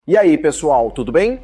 E aí, pessoal, tudo bem?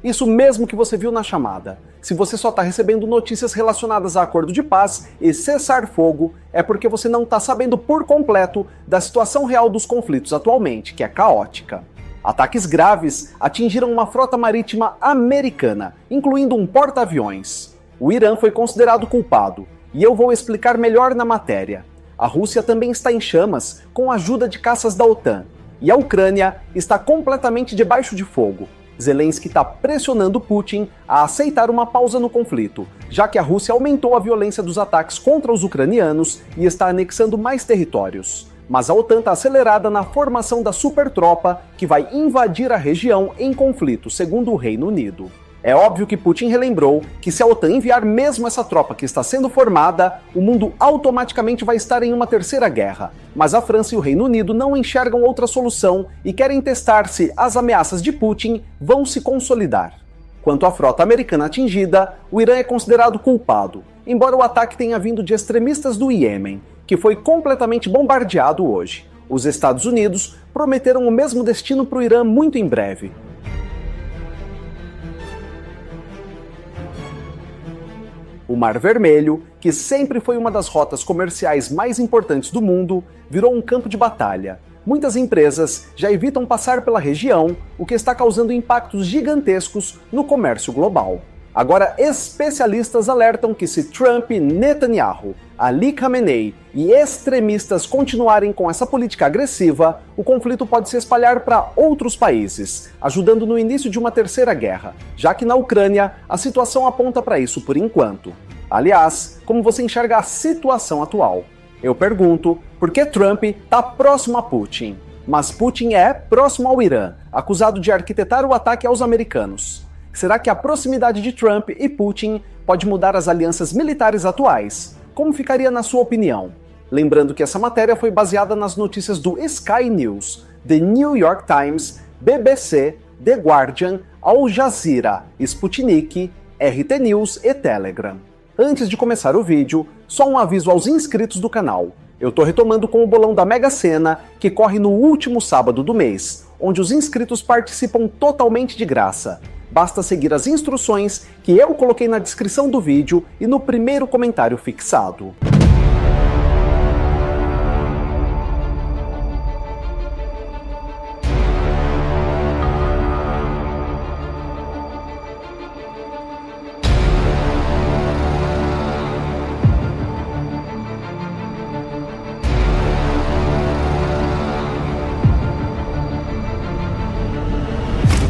Isso mesmo que você viu na chamada. Se você só está recebendo notícias relacionadas a acordo de paz e cessar-fogo, é porque você não está sabendo por completo da situação real dos conflitos atualmente, que é caótica. Ataques graves atingiram uma frota marítima americana, incluindo um porta-aviões. O Irã foi considerado culpado, e eu vou explicar melhor na matéria. A Rússia também está em chamas com a ajuda de caças da OTAN. E a Ucrânia está completamente debaixo de fogo. Zelensky está pressionando Putin a aceitar uma pausa no conflito, já que a Rússia aumentou a violência dos ataques contra os ucranianos e está anexando mais territórios. Mas a OTAN está acelerada na formação da supertropa que vai invadir a região em conflito, segundo o Reino Unido. É óbvio que Putin relembrou que se a OTAN enviar mesmo essa tropa que está sendo formada, o mundo automaticamente vai estar em uma terceira guerra. Mas a França e o Reino Unido não enxergam outra solução e querem testar se as ameaças de Putin vão se consolidar. Quanto à frota americana atingida, o Irã é considerado culpado, embora o ataque tenha vindo de extremistas do Iêmen, que foi completamente bombardeado hoje. Os Estados Unidos prometeram o mesmo destino para o Irã muito em breve. O Mar Vermelho, que sempre foi uma das rotas comerciais mais importantes do mundo, virou um campo de batalha. Muitas empresas já evitam passar pela região, o que está causando impactos gigantescos no comércio global. Agora, especialistas alertam que se Trump, Netanyahu, Ali Khamenei e extremistas continuarem com essa política agressiva, o conflito pode se espalhar para outros países, ajudando no início de uma terceira guerra, já que na Ucrânia a situação aponta para isso por enquanto. Aliás, como você enxerga a situação atual? Eu pergunto, por que Trump está próximo a Putin? Mas Putin é próximo ao Irã, acusado de arquitetar o ataque aos americanos. Será que a proximidade de Trump e Putin pode mudar as alianças militares atuais? Como ficaria na sua opinião? Lembrando que essa matéria foi baseada nas notícias do Sky News, The New York Times, BBC, The Guardian, Al Jazeera, Sputnik, RT News e Telegram. Antes de começar o vídeo, só um aviso aos inscritos do canal. Eu tô retomando com o bolão da Mega Sena, que corre no último sábado do mês, onde os inscritos participam totalmente de graça. Basta seguir as instruções que eu coloquei na descrição do vídeo e no primeiro comentário fixado.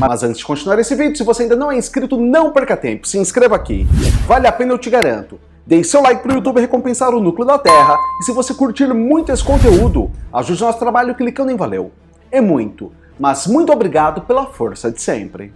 Mas antes de continuar esse vídeo, se você ainda não é inscrito, não perca tempo, se inscreva aqui. Vale a pena, eu te garanto. Deixe seu like para o YouTube recompensar o núcleo da Terra, e se você curtir muito esse conteúdo, ajude nosso trabalho clicando em valeu. É muito, mas muito obrigado pela força de sempre.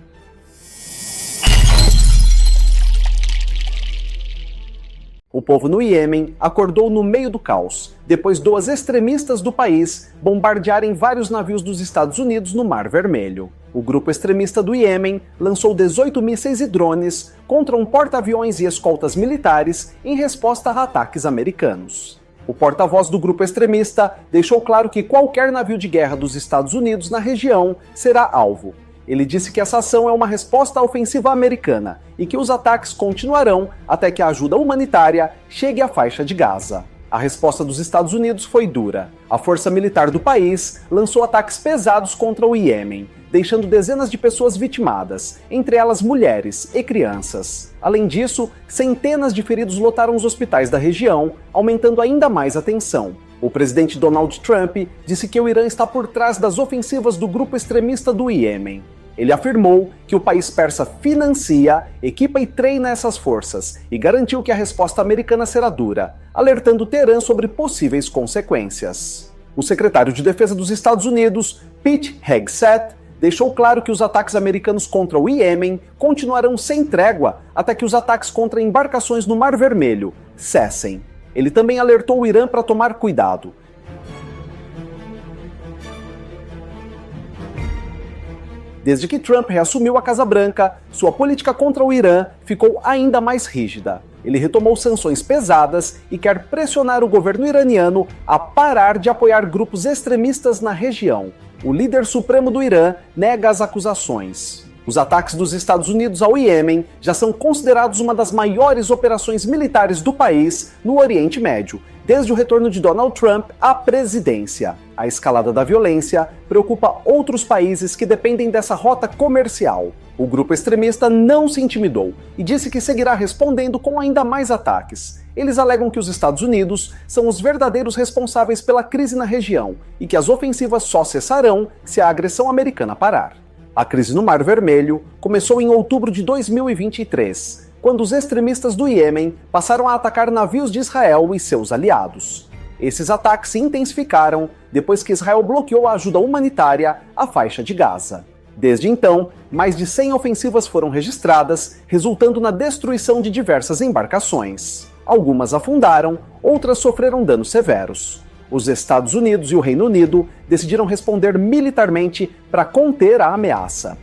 O povo no Iêmen acordou no meio do caos, depois duas extremistas do país bombardearem vários navios dos Estados Unidos no Mar Vermelho. O grupo extremista do Iêmen lançou 18 mísseis e drones contra um porta-aviões e escoltas militares em resposta a ataques americanos. O porta-voz do grupo extremista deixou claro que qualquer navio de guerra dos Estados Unidos na região será alvo. Ele disse que essa ação é uma resposta à ofensiva americana e que os ataques continuarão até que a ajuda humanitária chegue à faixa de Gaza. A resposta dos Estados Unidos foi dura. A força militar do país lançou ataques pesados contra o Iêmen, deixando dezenas de pessoas vitimadas, entre elas mulheres e crianças. Além disso, centenas de feridos lotaram os hospitais da região, aumentando ainda mais a tensão. O presidente Donald Trump disse que o Irã está por trás das ofensivas do grupo extremista do Iêmen. Ele afirmou que o país persa financia, equipa e treina essas forças e garantiu que a resposta americana será dura, alertando Teherã sobre possíveis consequências. O secretário de Defesa dos Estados Unidos, Pete Hegseth, deixou claro que os ataques americanos contra o Iêmen continuarão sem trégua até que os ataques contra embarcações no Mar Vermelho cessem. Ele também alertou o Irã para tomar cuidado. Desde que Trump reassumiu a Casa Branca, sua política contra o Irã ficou ainda mais rígida. Ele retomou sanções pesadas e quer pressionar o governo iraniano a parar de apoiar grupos extremistas na região. O líder supremo do Irã nega as acusações. Os ataques dos Estados Unidos ao Iêmen já são considerados uma das maiores operações militares do país no Oriente Médio, desde o retorno de Donald Trump à presidência. A escalada da violência preocupa outros países que dependem dessa rota comercial. O grupo extremista não se intimidou e disse que seguirá respondendo com ainda mais ataques. Eles alegam que os Estados Unidos são os verdadeiros responsáveis pela crise na região e que as ofensivas só cessarão se a agressão americana parar. A crise no Mar Vermelho começou em outubro de 2023, quando os extremistas do Iêmen passaram a atacar navios de Israel e seus aliados. Esses ataques se intensificaram depois que Israel bloqueou a ajuda humanitária à faixa de Gaza. Desde então, mais de 100 ofensivas foram registradas, resultando na destruição de diversas embarcações. Algumas afundaram, outras sofreram danos severos. Os Estados Unidos e o Reino Unido decidiram responder militarmente para conter a ameaça.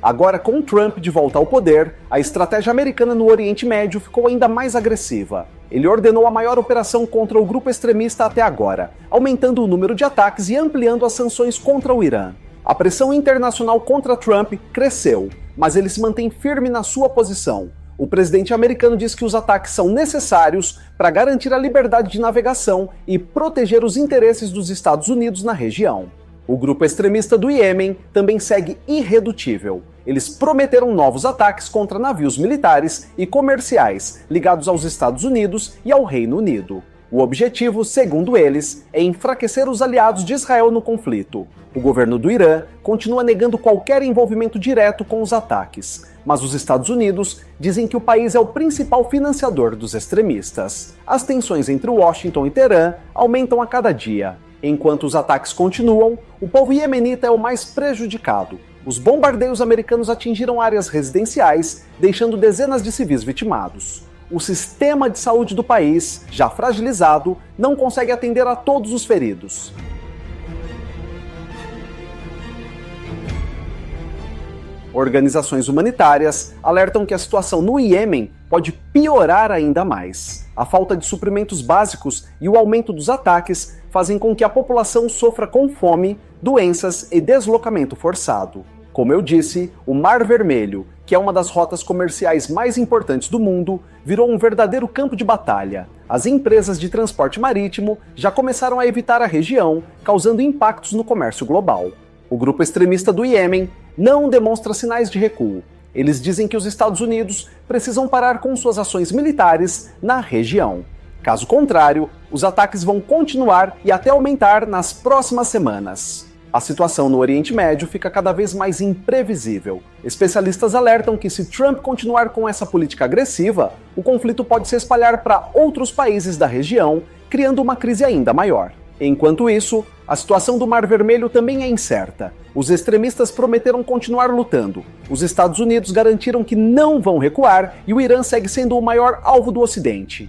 Agora, com Trump de volta ao poder, a estratégia americana no Oriente Médio ficou ainda mais agressiva. Ele ordenou a maior operação contra o grupo extremista até agora, aumentando o número de ataques e ampliando as sanções contra o Irã. A pressão internacional contra Trump cresceu, mas ele se mantém firme na sua posição. O presidente americano diz que os ataques são necessários para garantir a liberdade de navegação e proteger os interesses dos Estados Unidos na região. O grupo extremista do Iêmen também segue irredutível. Eles prometeram novos ataques contra navios militares e comerciais ligados aos Estados Unidos e ao Reino Unido. O objetivo, segundo eles, é enfraquecer os aliados de Israel no conflito. O governo do Irã continua negando qualquer envolvimento direto com os ataques, mas os Estados Unidos dizem que o país é o principal financiador dos extremistas. As tensões entre Washington e Teherã aumentam a cada dia. Enquanto os ataques continuam, o povo iemenita é o mais prejudicado. Os bombardeios americanos atingiram áreas residenciais, deixando dezenas de civis vitimados. O sistema de saúde do país, já fragilizado, não consegue atender a todos os feridos. Organizações humanitárias alertam que a situação no Iêmen pode piorar ainda mais. A falta de suprimentos básicos e o aumento dos ataques fazem com que a população sofra com fome, doenças e deslocamento forçado. Como eu disse, o Mar Vermelho, que é uma das rotas comerciais mais importantes do mundo, virou um verdadeiro campo de batalha. As empresas de transporte marítimo já começaram a evitar a região, causando impactos no comércio global. O grupo extremista do Iêmen não demonstra sinais de recuo. Eles dizem que os Estados Unidos precisam parar com suas ações militares na região. Caso contrário, os ataques vão continuar e até aumentar nas próximas semanas. A situação no Oriente Médio fica cada vez mais imprevisível. Especialistas alertam que se Trump continuar com essa política agressiva, o conflito pode se espalhar para outros países da região, criando uma crise ainda maior. Enquanto isso, a situação do Mar Vermelho também é incerta. Os extremistas prometeram continuar lutando. Os Estados Unidos garantiram que não vão recuar e o Irã segue sendo o maior alvo do Ocidente.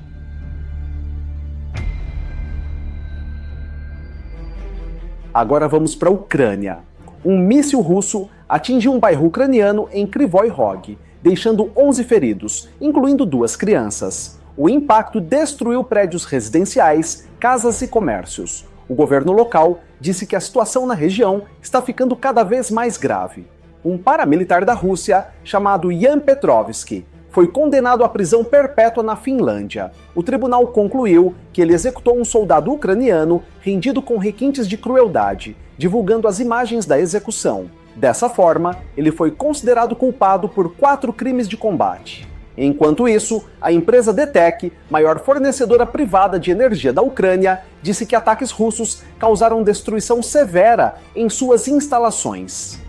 Agora vamos para a Ucrânia. Um míssil russo atingiu um bairro ucraniano em Kryvyi Rog, deixando 11 feridos, incluindo 2 crianças. O impacto destruiu prédios residenciais, casas e comércios. O governo local disse que a situação na região está ficando cada vez mais grave. Um paramilitar da Rússia, chamado Yan Petrovsky, foi condenado à prisão perpétua na Finlândia. O tribunal concluiu que ele executou um soldado ucraniano rendido com requintes de crueldade, divulgando as imagens da execução. Dessa forma, ele foi considerado culpado por 4 crimes de combate. Enquanto isso, a empresa DTEK, maior fornecedora privada de energia da Ucrânia, disse que ataques russos causaram destruição severa em suas instalações.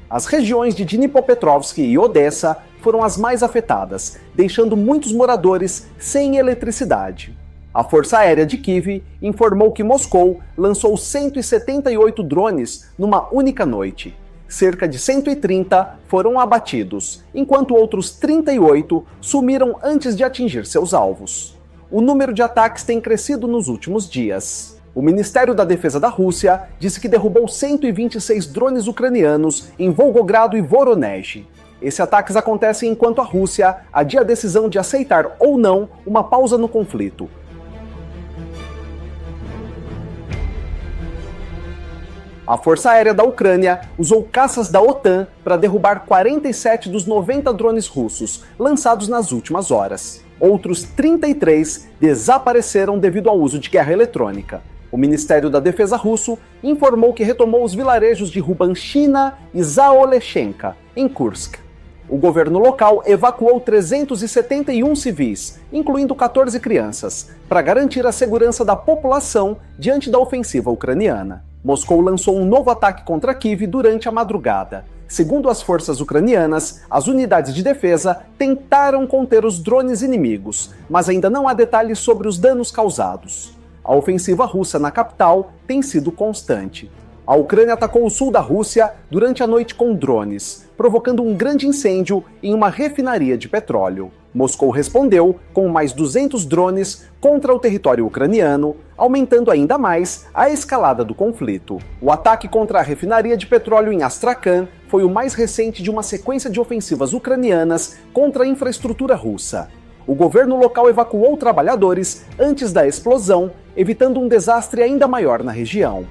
As regiões de Dnipropetrovsk e Odessa foram as mais afetadas, deixando muitos moradores sem eletricidade. A Força Aérea de Kiev informou que Moscou lançou 178 drones numa única noite. Cerca de 130 foram abatidos, enquanto outros 38 sumiram antes de atingir seus alvos. O número de ataques tem crescido nos últimos dias. O Ministério da Defesa da Rússia disse que derrubou 126 drones ucranianos em Volgogrado e Voronezh. Esses ataques acontecem enquanto a Rússia adia a decisão de aceitar ou não uma pausa no conflito. A Força Aérea da Ucrânia usou caças da OTAN para derrubar 47 dos 90 drones russos lançados nas últimas horas. Outros 33 desapareceram devido ao uso de guerra eletrônica. O Ministério da Defesa russo informou que retomou os vilarejos de Rubanchina e Zaoleshenka, em Kursk. O governo local evacuou 371 civis, incluindo 14 crianças, para garantir a segurança da população diante da ofensiva ucraniana. Moscou lançou um novo ataque contra Kiev durante a madrugada. Segundo as forças ucranianas, as unidades de defesa tentaram conter os drones inimigos, mas ainda não há detalhes sobre os danos causados. A ofensiva russa na capital tem sido constante. A Ucrânia atacou o sul da Rússia durante a noite com drones, provocando um grande incêndio em uma refinaria de petróleo. Moscou respondeu com mais 200 drones contra o território ucraniano, aumentando ainda mais a escalada do conflito. O ataque contra a refinaria de petróleo em Astrakhan foi o mais recente de uma sequência de ofensivas ucranianas contra a infraestrutura russa. O governo local evacuou trabalhadores antes da explosão, evitando um desastre ainda maior na região.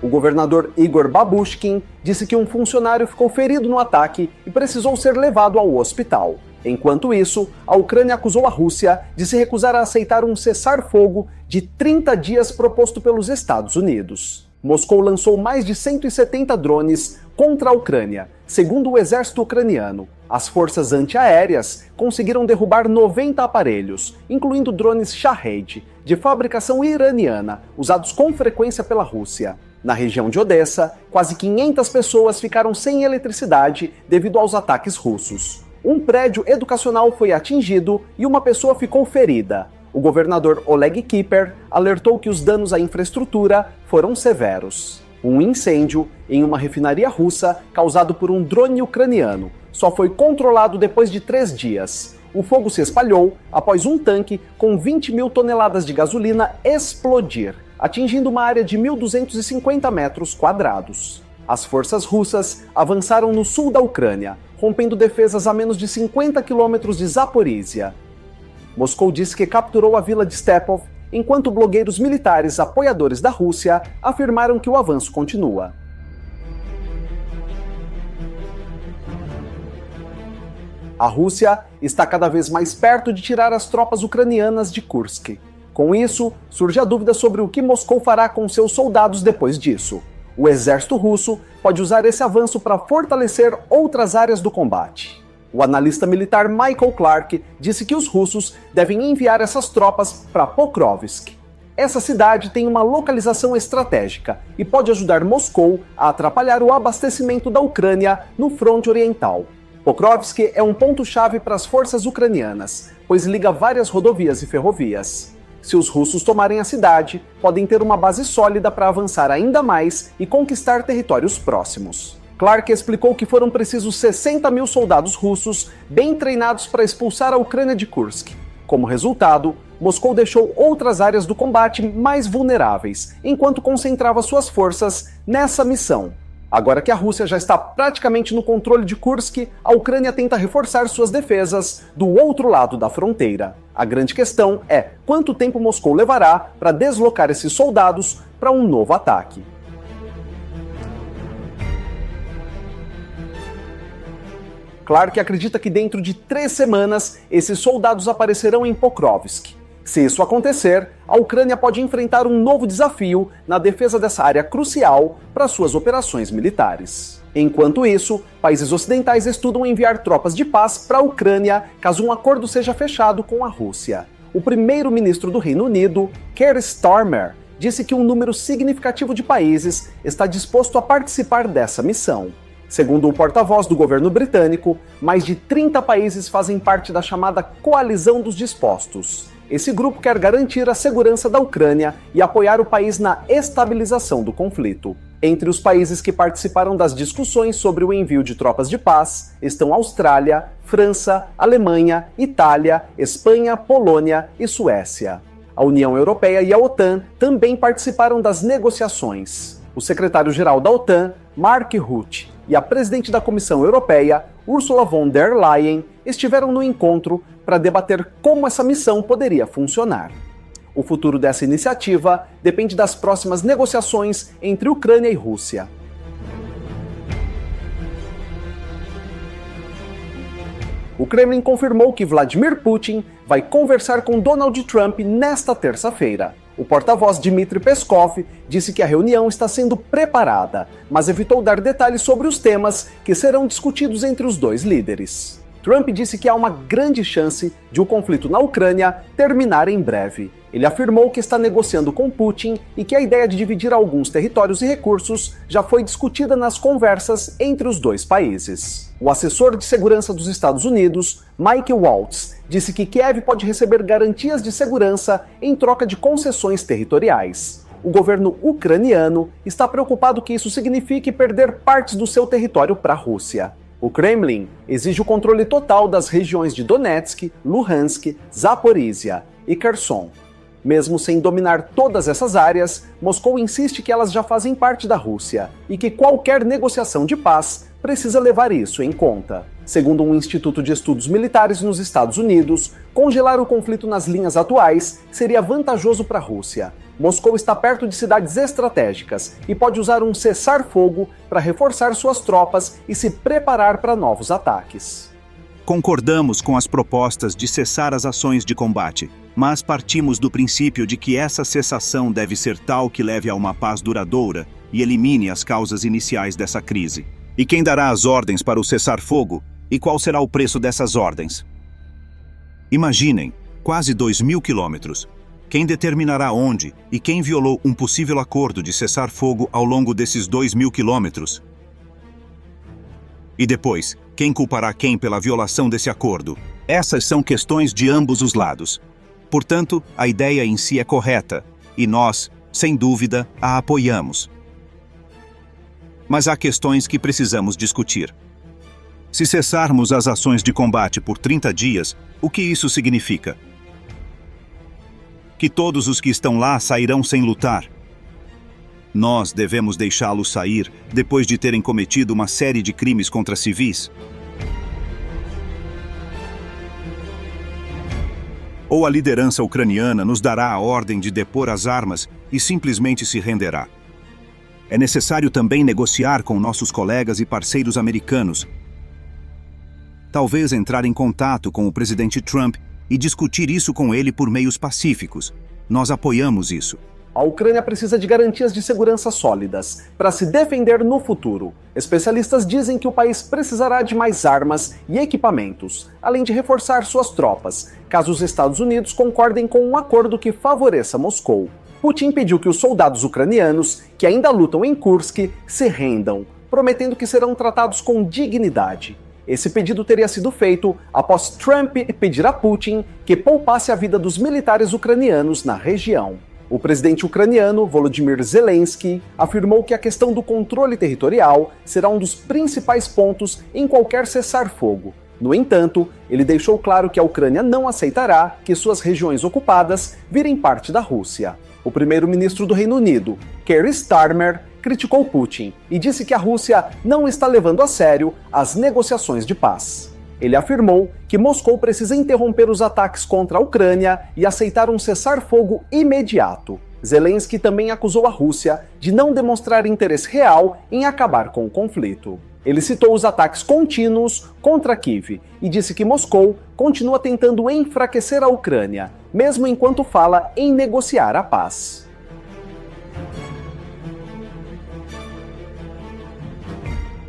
O governador Igor Babushkin disse que um funcionário ficou ferido no ataque e precisou ser levado ao hospital. Enquanto isso, a Ucrânia acusou a Rússia de se recusar a aceitar um cessar-fogo de 30 dias proposto pelos Estados Unidos. Moscou lançou mais de 170 drones contra a Ucrânia, segundo o exército ucraniano. As forças antiaéreas conseguiram derrubar 90 aparelhos, incluindo drones Shahed, de fabricação iraniana, usados com frequência pela Rússia. Na região de Odessa, quase 500 pessoas ficaram sem eletricidade devido aos ataques russos. Um prédio educacional foi atingido e uma pessoa ficou ferida. O governador Oleg Kipper alertou que os danos à infraestrutura foram severos. Um incêndio em uma refinaria russa causado por um drone ucraniano só foi controlado depois de 3 dias. O fogo se espalhou após um tanque com 20 mil toneladas de gasolina explodir, atingindo uma área de 1.250 metros quadrados. As forças russas avançaram no sul da Ucrânia, rompendo defesas a menos de 50 quilômetros de Zaporizhia. Moscou disse que capturou a vila de Stepov, enquanto blogueiros militares apoiadores da Rússia afirmaram que o avanço continua. A Rússia está cada vez mais perto de tirar as tropas ucranianas de Kursk. Com isso, surge a dúvida sobre o que Moscou fará com seus soldados depois disso. O exército russo pode usar esse avanço para fortalecer outras áreas do combate. O analista militar Michael Clark disse que os russos devem enviar essas tropas para Pokrovsk. Essa cidade tem uma localização estratégica e pode ajudar Moscou a atrapalhar o abastecimento da Ucrânia no fronte oriental. Pokrovsk é um ponto-chave para as forças ucranianas, pois liga várias rodovias e ferrovias. Se os russos tomarem a cidade, podem ter uma base sólida para avançar ainda mais e conquistar territórios próximos. Clark explicou que foram precisos 60 mil soldados russos bem treinados para expulsar a Ucrânia de Kursk. Como resultado, Moscou deixou outras áreas do combate mais vulneráveis, enquanto concentrava suas forças nessa missão. Agora que a Rússia já está praticamente no controle de Kursk, a Ucrânia tenta reforçar suas defesas do outro lado da fronteira. A grande questão é quanto tempo Moscou levará para deslocar esses soldados para um novo ataque. Clark acredita que dentro de 3 semanas esses soldados aparecerão em Pokrovsk. Se isso acontecer, a Ucrânia pode enfrentar um novo desafio na defesa dessa área crucial para suas operações militares. Enquanto isso, países ocidentais estudam enviar tropas de paz para a Ucrânia caso um acordo seja fechado com a Rússia. O primeiro-ministro do Reino Unido, Keir Starmer, disse que um número significativo de países está disposto a participar dessa missão. Segundo o porta-voz do governo britânico, mais de 30 países fazem parte da chamada Coalizão dos Dispostos. Esse grupo quer garantir a segurança da Ucrânia e apoiar o país na estabilização do conflito. Entre os países que participaram das discussões sobre o envio de tropas de paz estão Austrália, França, Alemanha, Itália, Espanha, Polônia e Suécia. A União Europeia e a OTAN também participaram das negociações. O secretário-geral da OTAN, Mark Rutte, e a presidente da Comissão Europeia, Ursula von der Leyen, estiveram no encontro para debater como essa missão poderia funcionar. O futuro dessa iniciativa depende das próximas negociações entre Ucrânia e Rússia. O Kremlin confirmou que Vladimir Putin vai conversar com Donald Trump nesta terça-feira. O porta-voz Dmitry Peskov disse que a reunião está sendo preparada, mas evitou dar detalhes sobre os temas que serão discutidos entre os dois líderes. Trump disse que há uma grande chance de o conflito na Ucrânia terminar em breve. Ele afirmou que está negociando com Putin e que a ideia de dividir alguns territórios e recursos já foi discutida nas conversas entre os dois países. O assessor de segurança dos Estados Unidos, Mike Waltz, disse que Kiev pode receber garantias de segurança em troca de concessões territoriais. O governo ucraniano está preocupado que isso signifique perder partes do seu território para a Rússia. O Kremlin exige o controle total das regiões de Donetsk, Luhansk, Zaporizhia e Kherson. Mesmo sem dominar todas essas áreas, Moscou insiste que elas já fazem parte da Rússia e que qualquer negociação de paz precisa levar isso em conta. Segundo um instituto de estudos militares nos Estados Unidos, congelar o conflito nas linhas atuais seria vantajoso para a Rússia. Moscou está perto de cidades estratégicas e pode usar um cessar-fogo para reforçar suas tropas e se preparar para novos ataques. Concordamos com as propostas de cessar as ações de combate, mas partimos do princípio de que essa cessação deve ser tal que leve a uma paz duradoura e elimine as causas iniciais dessa crise. E quem dará as ordens para o cessar-fogo? E qual será o preço dessas ordens? Imaginem, quase 2.000 quilômetros. Quem determinará onde e quem violou um possível acordo de cessar-fogo ao longo desses 2.000 quilômetros? E depois, quem culpará quem pela violação desse acordo? Essas são questões de ambos os lados. Portanto, a ideia em si é correta, e nós, sem dúvida, a apoiamos. Mas há questões que precisamos discutir. Se cessarmos as ações de combate por 30 dias, o que isso significa? Que todos os que estão lá sairão sem lutar. Nós devemos deixá-los sair depois de terem cometido uma série de crimes contra civis? Ou a liderança ucraniana nos dará a ordem de depor as armas e simplesmente se renderá? É necessário também negociar com nossos colegas e parceiros americanos. Talvez entrar em contato com o presidente Trump e discutir isso com ele por meios pacíficos. Nós apoiamos isso. A Ucrânia precisa de garantias de segurança sólidas para se defender no futuro. Especialistas dizem que o país precisará de mais armas e equipamentos, além de reforçar suas tropas, caso os Estados Unidos concordem com um acordo que favoreça Moscou. Putin pediu que os soldados ucranianos, que ainda lutam em Kursk, se rendam, prometendo que serão tratados com dignidade. Esse pedido teria sido feito após Trump pedir a Putin que poupasse a vida dos militares ucranianos na região. O presidente ucraniano, Volodymyr Zelensky, afirmou que a questão do controle territorial será um dos principais pontos em qualquer cessar-fogo. No entanto, ele deixou claro que a Ucrânia não aceitará que suas regiões ocupadas virem parte da Rússia. O primeiro-ministro do Reino Unido, Keir Starmer, criticou Putin e disse que a Rússia não está levando a sério as negociações de paz. Ele afirmou que Moscou precisa interromper os ataques contra a Ucrânia e aceitar um cessar-fogo imediato. Zelensky também acusou a Rússia de não demonstrar interesse real em acabar com o conflito. Ele citou os ataques contínuos contra Kiev e disse que Moscou continua tentando enfraquecer a Ucrânia, mesmo enquanto fala em negociar a paz.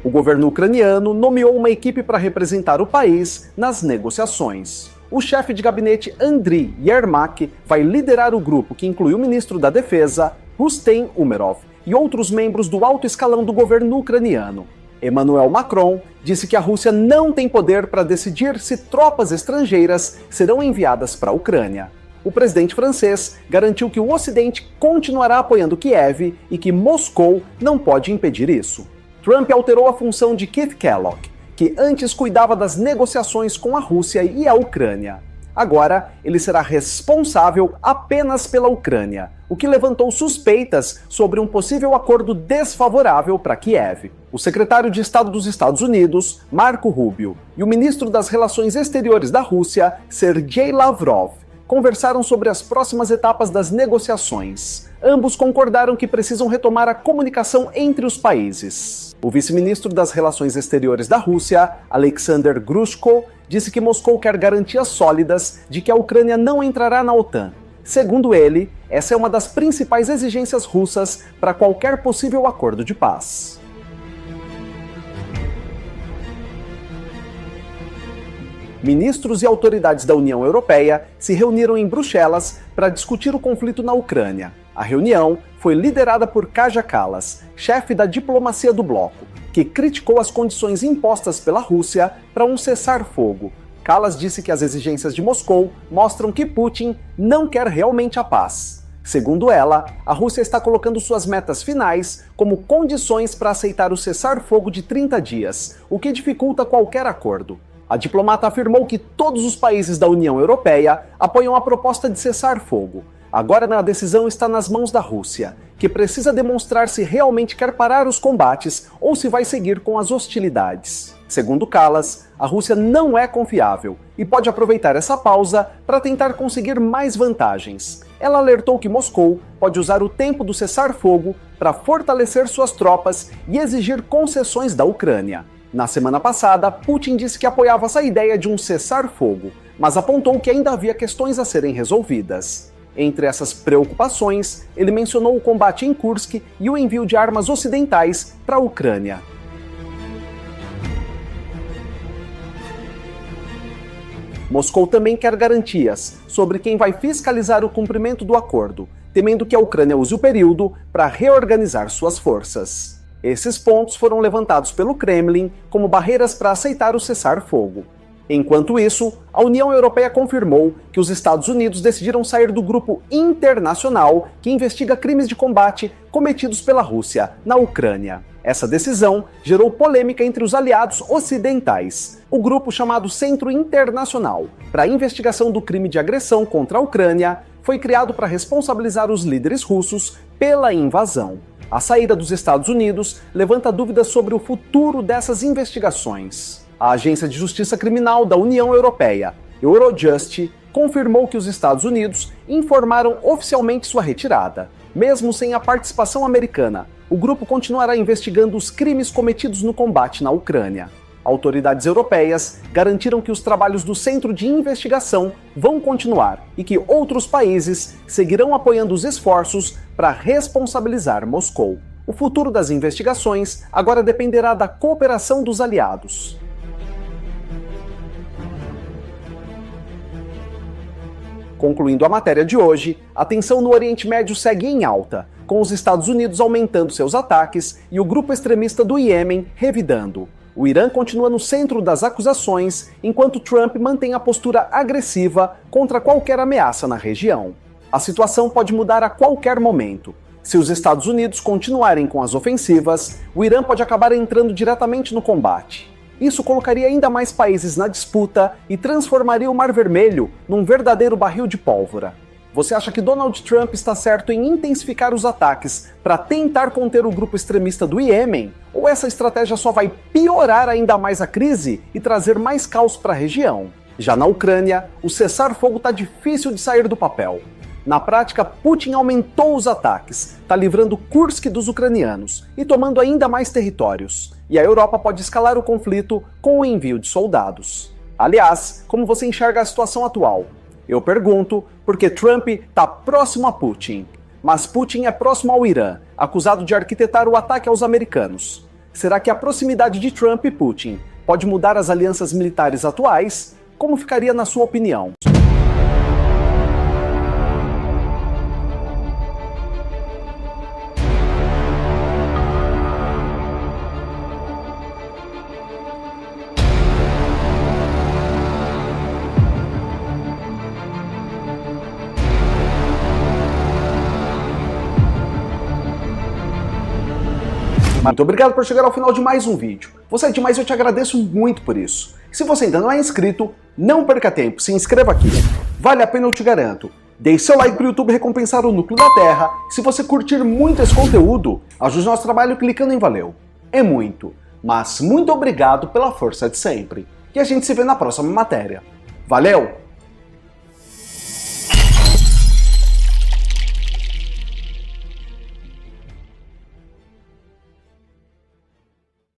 O governo ucraniano nomeou uma equipe para representar o país nas negociações. O chefe de gabinete Andriy Yermak vai liderar o grupo, que inclui o ministro da Defesa, Rustem Umerov, e outros membros do alto escalão do governo ucraniano. Emmanuel Macron disse que a Rússia não tem poder para decidir se tropas estrangeiras serão enviadas para a Ucrânia. O presidente francês garantiu que o Ocidente continuará apoiando Kiev e que Moscou não pode impedir isso. Trump alterou a função de Keith Kellogg, que antes cuidava das negociações com a Rússia e a Ucrânia. Agora, ele será responsável apenas pela Ucrânia, o que levantou suspeitas sobre um possível acordo desfavorável para Kiev. O secretário de Estado dos Estados Unidos, Marco Rubio, e o ministro das Relações Exteriores da Rússia, Sergei Lavrov, conversaram sobre as próximas etapas das negociações. Ambos concordaram que precisam retomar a comunicação entre os países. O vice-ministro das Relações Exteriores da Rússia, Alexander Grushko, disse que Moscou quer garantias sólidas de que a Ucrânia não entrará na OTAN. Segundo ele, essa é uma das principais exigências russas para qualquer possível acordo de paz. Ministros e autoridades da União Europeia se reuniram em Bruxelas para discutir o conflito na Ucrânia. A reunião foi liderada por Kaja Kallas, chefe da diplomacia do bloco, que criticou as condições impostas pela Rússia para um cessar-fogo. Kallas disse que as exigências de Moscou mostram que Putin não quer realmente a paz. Segundo ela, a Rússia está colocando suas metas finais como condições para aceitar o cessar-fogo de 30 dias, o que dificulta qualquer acordo. A diplomata afirmou que todos os países da União Europeia apoiam a proposta de cessar-fogo. Agora a decisão está nas mãos da Rússia, que precisa demonstrar se realmente quer parar os combates ou se vai seguir com as hostilidades. Segundo Kallas, a Rússia não é confiável e pode aproveitar essa pausa para tentar conseguir mais vantagens. Ela alertou que Moscou pode usar o tempo do cessar-fogo para fortalecer suas tropas e exigir concessões da Ucrânia. Na semana passada, Putin disse que apoiava essa ideia de um cessar-fogo, mas apontou que ainda havia questões a serem resolvidas. Entre essas preocupações, ele mencionou o combate em Kursk e o envio de armas ocidentais para a Ucrânia. Moscou também quer garantias sobre quem vai fiscalizar o cumprimento do acordo, temendo que a Ucrânia use o período para reorganizar suas forças. Esses pontos foram levantados pelo Kremlin como barreiras para aceitar o cessar-fogo. Enquanto isso, a União Europeia confirmou que os Estados Unidos decidiram sair do grupo internacional que investiga crimes de combate cometidos pela Rússia na Ucrânia. Essa decisão gerou polêmica entre os aliados ocidentais. O grupo chamado Centro Internacional para a Investigação do Crime de Agressão contra a Ucrânia foi criado para responsabilizar os líderes russos pela invasão. A saída dos Estados Unidos levanta dúvidas sobre o futuro dessas investigações. A Agência de Justiça Criminal da União Europeia, Eurojust, confirmou que os Estados Unidos informaram oficialmente sua retirada. Mesmo sem a participação americana, o grupo continuará investigando os crimes cometidos no combate na Ucrânia. Autoridades europeias garantiram que os trabalhos do Centro de Investigação vão continuar e que outros países seguirão apoiando os esforços para responsabilizar Moscou. O futuro das investigações agora dependerá da cooperação dos aliados. Concluindo a matéria de hoje, a tensão no Oriente Médio segue em alta, com os Estados Unidos aumentando seus ataques e o grupo extremista do Iêmen revidando. O Irã continua no centro das acusações, enquanto Trump mantém a postura agressiva contra qualquer ameaça na região. A situação pode mudar a qualquer momento. Se os Estados Unidos continuarem com as ofensivas, o Irã pode acabar entrando diretamente no combate. Isso colocaria ainda mais países na disputa e transformaria o Mar Vermelho num verdadeiro barril de pólvora. Você acha que Donald Trump está certo em intensificar os ataques para tentar conter o grupo extremista do Iêmen? Ou essa estratégia só vai piorar ainda mais a crise e trazer mais caos para a região? Já na Ucrânia, o cessar-fogo está difícil de sair do papel. Na prática, Putin aumentou os ataques, está livrando Kursk dos ucranianos e tomando ainda mais territórios. E a Europa pode escalar o conflito com o envio de soldados. Aliás, como você enxerga a situação atual? Eu pergunto porque Trump está próximo a Putin, mas Putin é próximo ao Irã, acusado de arquitetar o ataque aos americanos. Será que a proximidade de Trump e Putin pode mudar as alianças militares atuais? Como ficaria na sua opinião? Muito obrigado por chegar ao final de mais um vídeo. Você é demais e eu te agradeço muito por isso. Se você ainda não é inscrito, não perca tempo, se inscreva aqui. Vale a pena, eu te garanto. Deixe seu like para o YouTube recompensar o núcleo da Terra. Se você curtir muito esse conteúdo, ajude nosso trabalho clicando em valeu. É muito, mas muito obrigado pela força de sempre. E a gente se vê na próxima matéria. Valeu!